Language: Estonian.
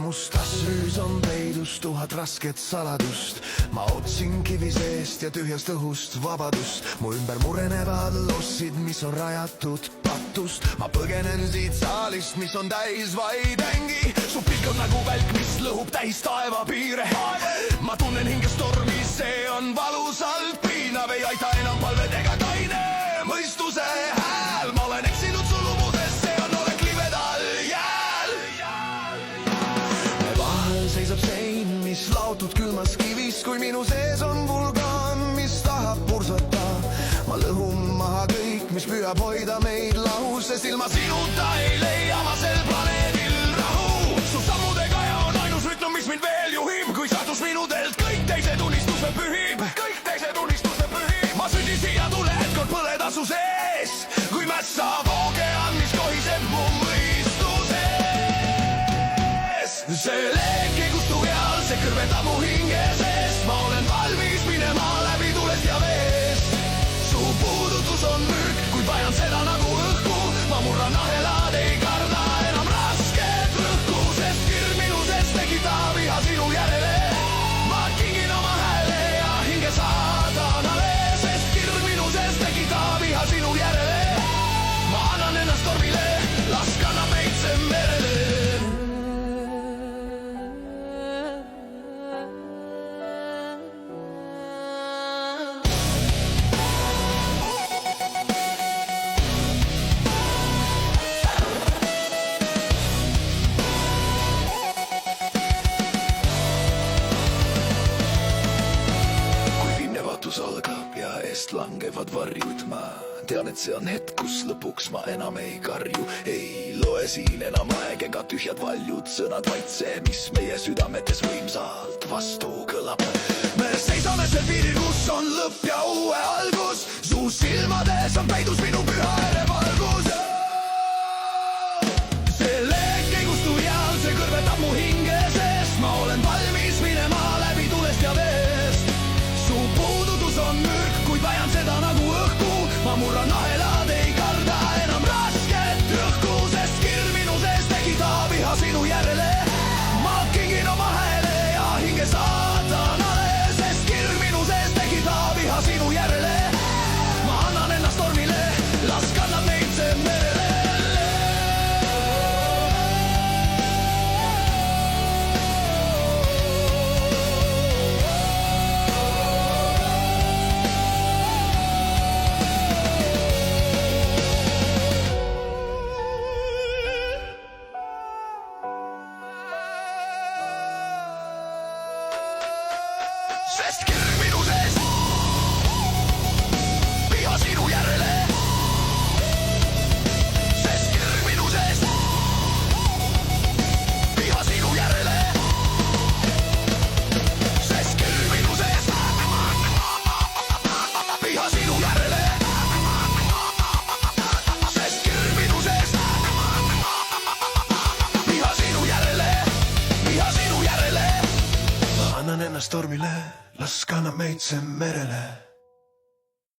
Mustas rüüs on peidus 1000 rasket saladust. Ma otsin kivi seest ja tühjast õhust vabadust. Mu ümber murenevad lossid, mis on rajatud patust. Ma põgenen siit saalist, mis on täis vaid ängi. Su pilk on nagu välk, mis lõhub täis taevapiire. Ma tunnen hinges tormi, see on valusalt piinav. Ei aita enam palved ega kaine mõistuse hääl. Ma olen eksinud su lubudest, see on olek libedal jääl. Vahel seisab sein, mis laotud külmas kivis. Kui minu sees on vulgaan, mis tahab pursata. Ma lõhun maha kõik, mis püüab hoida meid lahus. Sest ilma sinuta ei leia ma sel planeedil rahu. Su sammudega ja on ainus rütm, mis mind veel juhib. Kui saatus minudelt kõik teised unistused pühib. Kõik teised unistused pühib. Ma sündin siia tule, et kord põleda su sees. Kui mässav ookean, mis kohiseb mu mõistuse ees. See leek ei kustu eal, see kõrvetab mu hinge seest. Ma olen valmis minema läbi tulest ja veest. Su puudutus on mürk, kui vajan seda nagu õhku. Ma murran ahelad, ei karda enam rasket rõhku. Sest kirg minu seest tekitab viha sinu järele. Ma kingin oma hääle ja hinge saatanale. Sest kirg minu seest tekitab viha sinu järele. Ma annan ennast tormile, las kannab meid see merele. Algab ja eest langevad varjud. Ma tean, et see on hetk, kus lõpuks ma enam ei karju. Ei loe siin enam aeg ega tühjad valjud sõnad, vaid see, mis meie südametes võimsalt vastu kõlab. Me seisame sel piiril, kus on lõpp ja uue algus. Su silmades on peidus minu püha erevalgus. See leek ei kustu eal, see kõrvetab mu hinge seest. Ma olen valmis minema läbi tulest ja veest. Su puudutus on mürk, kuid vajan seda nagu õhku. Ma murran ahelad, ei karda enam rasket rõhku. Sest kirg minu sees tekitab viha sinu järele. Ma kingin oma hääle ja hinge saatanale. Sest kirg minu sees tekitab viha sinu järele. Ma annan ennast tormile, las kannab meid see merele. Sest kirg minu sees viha sinu järele. Sest kirg minu sees viha sinu järele. Sest kirg minu sees viha sinu järele. Sest kirg minu sees viha sinu järele. Viha sinu järele. Ma annan ennast tormile, las kannab meid see merele.